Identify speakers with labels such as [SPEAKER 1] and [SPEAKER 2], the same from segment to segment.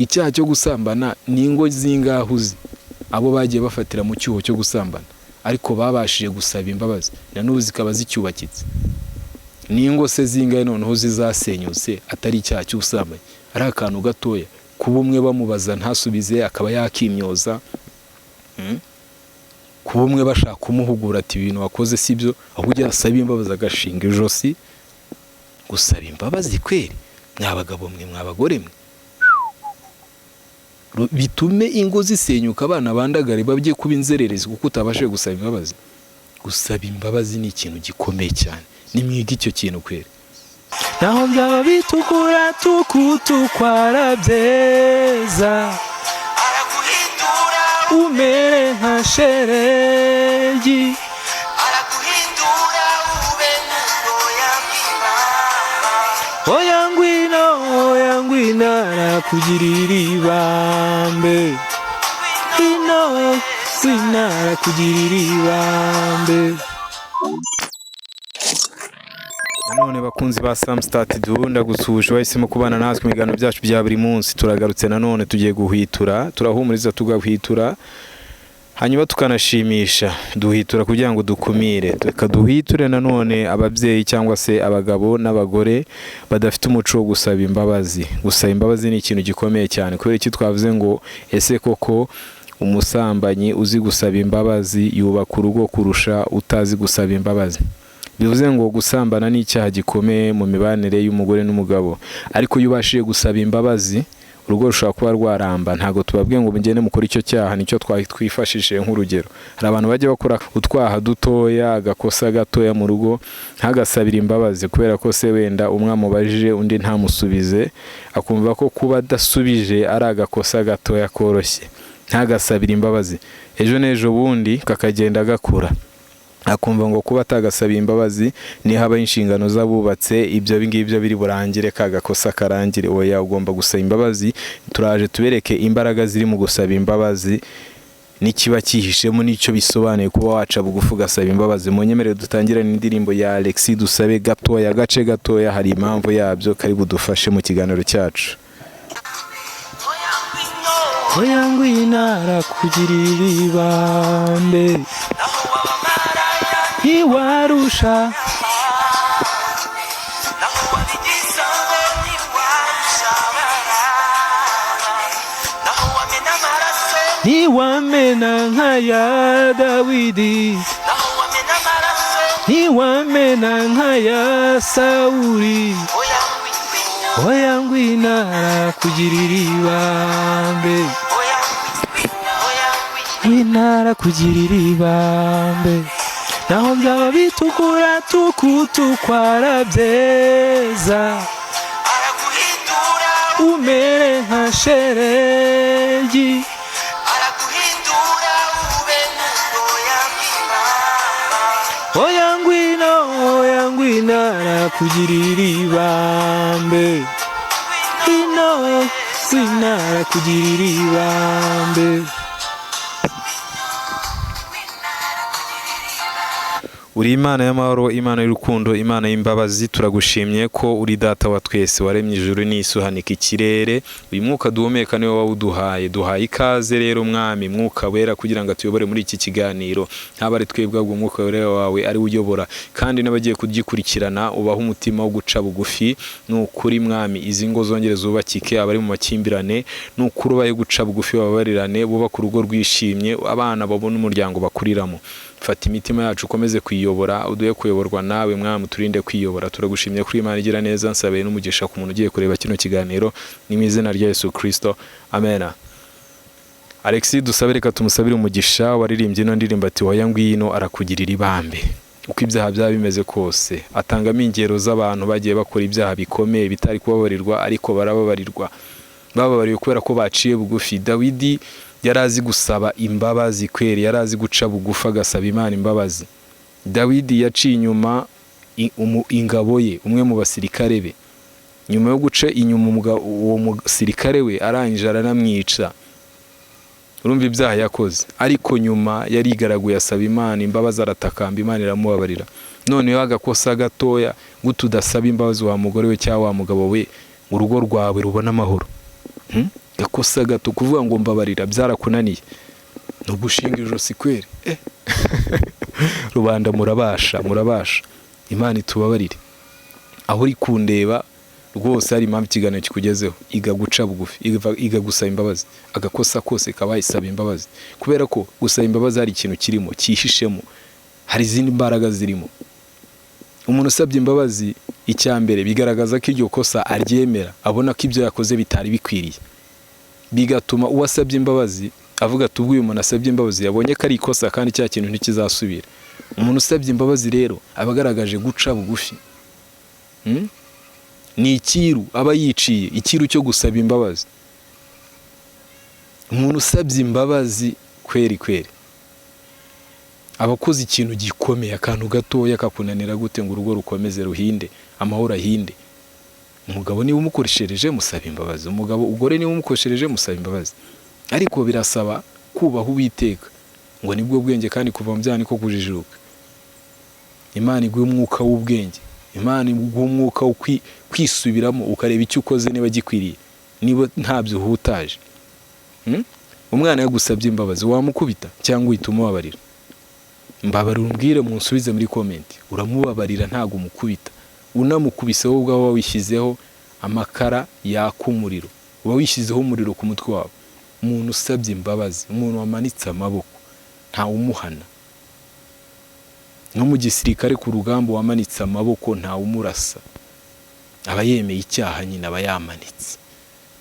[SPEAKER 1] icyaha cyo gusambana ni ingo zingahuzi abo bagiye bafatira mu cyuho cyo gusambana ariko babashije gusaba imbabazi na n'ubu zikaba zicyubakitse. Ni ingo se zingahe noneho zizasenyutse atari icyaha cy'usambanye, ari akantu gatoya kuba umwe bamubaza ntasubize akaba yakimyoza, kuba umwe bashaka kumuhugura ati ibintu wakoze sibyo, ahubwo asaba imbabazi agashinga ijosi. Gusaba imbabazi kweri mwabagabo mwe mwabagore mwe bitume ingo zisenyuka, abana bandagare babye kuba inzererezi kuko utabashe gusaba imbabazi. Gusaba imbabazi ni ikintu gikomeye cyane, nimwiga icyo kintu kweri. Naho byaba bitukura tukutukwara byeza umere nka sheregi, araguhindura ube nk'uboya bw'ibamba. Oya ngwino arakugirira ibambe, ngwino arakugirira ibambe. Nanone bakunzi ba Samstart duhunda gusuhuje wahisemo kubana natwe mu biganiro byacu bya buri munsi. Turagarutse nanone tugiye guhwitura, turahumuriza tugahwitura, hanyuma tukanashimisha. Duhwitura kugira ngo dukumire, tukaduhwiture nanone ababyeyi cyangwa se abagabo n'abagore badafite umuco wo gusaba imbabazi. Gusaba imbabazi ni ikintu gikomeye cyane, kubera iki twavuze ngo ese koko umusambanyi uzi gusaba imbabazi yubaka urugo kurusha utazi gusaba imbabazi. Bivuze ngo gusambana ni icyaha gikomeye mu mibanire y'umugore n'umugabo, ariko iyo ubashije gusaba imbabazi urugo rushobora kuba rwaramba. Ntago tubabwiye ngo mugende mukora icyo cyaha, nicyo twifashishije nk'urugero. Hari abantu bajya bakora utwaha dutoya, agakosa gatoya mu rugo ntagasabira imbabazi kubera ko se wenda umwe amubajije undi ntamusubize, akumva ko kuba adasubije ari agakosa gatoya koroshye, ntagasabira imbabazi. Ejo n'ejo bundi kakagenda gakura, akumva ngo kuba atagasaba imbabazi ni haba inshingano z'abubatse ibyo bingibyo biri burangire kagakosa karangire. Oya, ugomba gusaba imbabazi. Turaje tubereke imbaraga ziri mu gusaba imbabazi n'ikiba cyihishemo n'icyo bisobanuye kuba waca bugufi ugasaba imbabazi. Munyemerere dutangirane n'indirimbo ya Alexis Dusabe gatoya, agace gatoya, hari impamvu yabyo. Kari budufashe mu kiganiro cyacu. Oya ngwino arakugirira ibambe, ntiwarusha ntiwamena nka ya Dawidi, ntiwamena nka ya Sawuli. Oya ngwino arakugirira ibambe, ngwino arakugirira ibambe. Naho byaba bitukura tukutukwara byeza, araguhindura umere nka sheregi, araguhindura ube nk'uboya bw'ibamba. Oya ngwino arakugirira ibambe, ngwino arakugirira ibambe. Uri Imana y'amahoro, Imana y'urukundo, Imana y'imbabazi. Turagushimye ko uri data wa twese, waremye ijuru n'isi, uhanika ikirere. Uyu mwuka duhumeka niwe wawuduhaye. Duhaye ikaze rero mwami mwuka wera kugira ngo atuyobore muri iki kiganiro. Ntabare twebwe ahubwo umwuka wera wawe ari uyobora, kandi n'abagiye kugikurikirana ubaha umutima wo guca bugufi. N'ukuri mwami, izi ngo zongere zubakike, abari mu makimbirane n'ukuri ubaye guca bugufi, bababarirane, bubaka urugo rwishimye, abana babona umuryango bakuriramo. Fata imitima yacu ukomeze kwiyobora, uduye kuyoborwa nawe mwami, turinde kwiyobora. Turagushimye kuri Imana igira neza. Nsabe n'umugisha ku muntu ugiye kureba kino kiganiro, ni mu izina rya Yesu Kristo, amen. Alexis Dusabe reka tumusabire umugisha, waririmbye ino ndirimbo ati oya ngwino arakugirira ibambe. Uko ibyaha byaba bimeze kose, atangamo ingero z'abantu bagiye bakora ibyaha bikomeye bitari kubabarirwa, ariko barababarirwa. Bababariwe kubera ko baciye bugufi. Dawidi yarazi gusaba imbabazi kweri, yarazi guca bugufi agasaba Imana imbabazi. Dawidi yaciye inyuma ingabo ye, umwe mu basirikare be. Nyuma yo guca inyuma uwo musirikare we, arangije aranamwica. Urumva ibyaha yakoze, ariko nyuma yarigaraguye asaba Imana imbabazi, aratakamba, Imana iramubabarira. Noneho agakosa gatoya gutudasaba imbabazi wa mugore we cyangwa wa mugabo we, urugo rwawe rubona amahoro. gakosa gato kuvuga ngo mbabarira byarakunaniye no gushinga ijosi kweri rubanda murabasha Imana itubabarire aho uri kundeba rwose hari impamvu ikiganiro kikugezeho iga guca bugufi iga gusaba imbabazi agakosa kose kabaye isaba imbabazi kubera ko gusaba imbabazi hari ikintu kirimo cyihishemo hari izindi mbaraga zirimo umuntu usabye imbabazi icyambere bigaragaza ko iryo kosa aryemera abona ko ibyo yakoze bitari bikwiriye bigatuma uwasabye imbabazi avuga ati ubwo uyu muntu asabye imbabazi yabonye ko ari ikosa kandi cya kintu ntikizasubira umuntu usabye imbabazi rero abagaragaje guca bugufi ni ikiru aba yiciye ikiru cyo gusaba imbabazi umuntu usabye imbabazi kweri abakoze ikintu gikomeye akantu gatoya kakunanira gute ngo urugo rukomeze ruhinde amahoro ahinde umugabo niba umukoreshereje musaba imbabazi ugore niba umukoreshereje musaba imbabazi ariko birasaba kubaha Uwiteka ngo nibwo bwenge kandi kuva mu byani ko kujijuka Imana iguha umwuka w'ubwenge Imana iguha umwuka wo kwisubiramo ukareba icyo ukoze niba gikwiriye niba ntabyo uhutaje umwana yagusabye imbabazi wamukubita cyangwa uhita umubabarira mbabarira umbwire munsubize muri comment uramubabarira ntago umukubita unamukubise wowe ubwawe wishyizeho amakara yaka umuriro uba wishyizeho umuriro ku mutwe wawe umuntu usabye imbabazi umuntu wamanitse amaboko nta umuhana no mu gisirikare ku rugamba wamanitse amaboko nta umurasa aba yemeye icyaha nyine aba yamanitse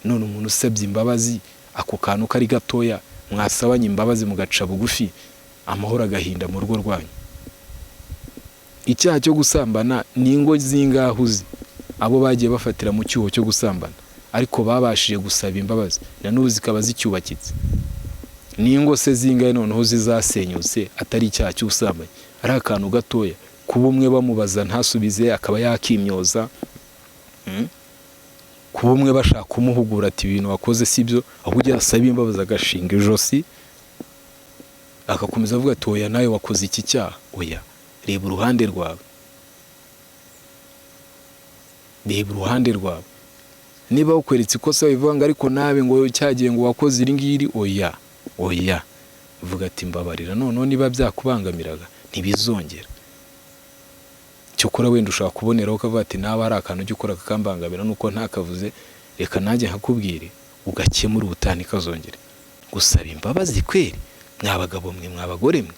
[SPEAKER 1] none umuntu usabye imbabazi ako kantu kari gatoya mwasabanye imbabazi mugaca bugufi amahoro agahinda mu rugo rwanyu icyaha cyo gusambana ni ingo zingahuzi abo bagiye bafatira mu cyuho cyo gusambana ariko babashije gusaba imbabazi na n'ubu zikaba zicyubakitse ni ingo se zingahe noneho zizasenyutse atari icyaha cy'usambanye ari akantu gatoya kuba umwe bamubaza ntasubize akaba yakimyoza kuba umwe bashaka kumuhugura ati ibintu wakoze sibyo aho ujya asaba imbabazi agashinga ijosi akakomeza avuga ati oya nawe wakoze iki cyaha oya reba uruhande rwawe niba ukweretse ikosa wivanga ariko nabe ngo cyagiye ngo wakoze iri ngiri oya uvuga ati mbabarira noneho niba byakubangamiraga ntibizongera cyokora wenda ushaka kuboneraho ukavuga ati naba hari akantu ujya ukora kakambangamira nuko ntakavuze reka nanjye nkakubwire ugakemura ubutani kazongere gusaba imbabazi kweri mwabagabo mwe mwabagore mwe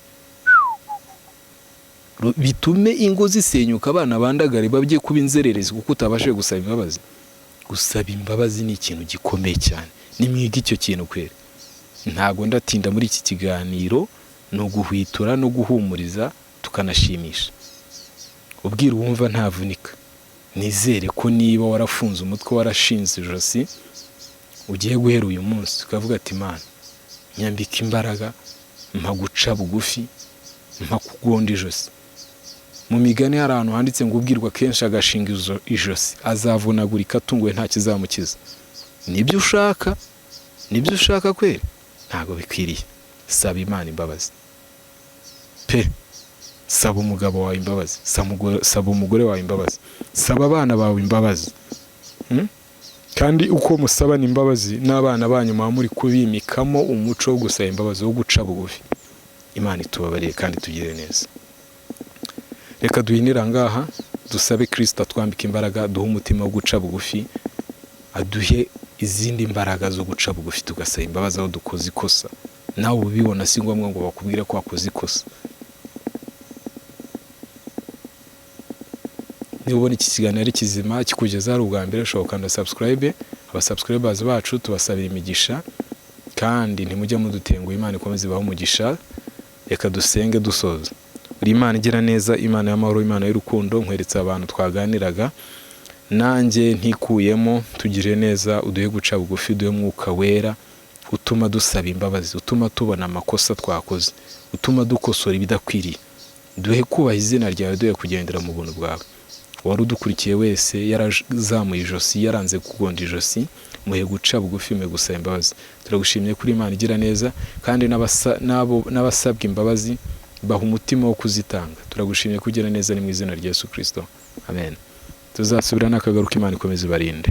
[SPEAKER 1] bitume ingo zisenyuka abana bandagare babye kuba inzererezi kuko utabashije gusaba imbabazi gusaba imbabazi ni ikintu gikomeye cyane nimwiga icyo kintu kweri ntago ndatinda muri iki kiganiro no guhwitura no guhumuriza tukanashimisha ubwira wumva ntavunika nizere ko niba warafunze umutwe warashinze ijosi ugiye guhera uyu munsi ukavuga ati Imana nyambika imbaraga mpa guca bugufi mpa kugonda ijosi mu migani hari ahantu handitse ngo ubwirwa kenshi agashinga ijosi azavunagurika atunguwe nta kizamukiza nibyo ushaka kweri ntago bikwiriye saba Imana imbabazi pe saba umugabo wawe imbabazi saba umugore wawe imbabazi saba abana bawe imbabazi kandi uko musabana imbabazi n'abana banyu muri kubimikamo umuco wo gusaba imbabazi wo guca bugufi Imana itubabarire kandi tugire neza reka duhinira ngaha dusabe Kristo atwambika imbaraga duhe umutima wo guca bugufi aduhe izindi mbaraga zo guca bugufi tugasaba imbabazi aho dukoze ikosa nawe ubibona si ngombwa ngo bakubwire ko wakoze ikosa niba ubona iki kiganiro ari kizima kikugeza ari ubwa mbere ushobora gukanda subscribe abasubscribers bacu tubasabira imigisha kandi ntimujya mudutenguha Imana ikomeze ibahe umugisha reka dusenge dusoza uri Imana igira neza Imana y'amahoro Imana y'urukundo nkweretse abantu twaganiraga nanjye ntikuyemo tugire neza uduhe guca bugufi duhe mwuka wera utuma dusaba imbabazi utuma tubona amakosa twakoze utuma dukosora ibidakwiriye duhe kubaha izina ryawe duhe kugendera mu buntu bwawe wari udukurikiye wese yarazamuye ijosi yaranze kugonda ijosi muhe guca bugufi muhe gusaba imbabazi turagushimye kuri Imana igira neza kandi n'abasabwa imbabazi baha umutima wo kuzitanga turagushimye kugira neza ni mu izina rya Yesu Kristo amen tuzasubira n'akagaruka Imana ikomeze ibarinde.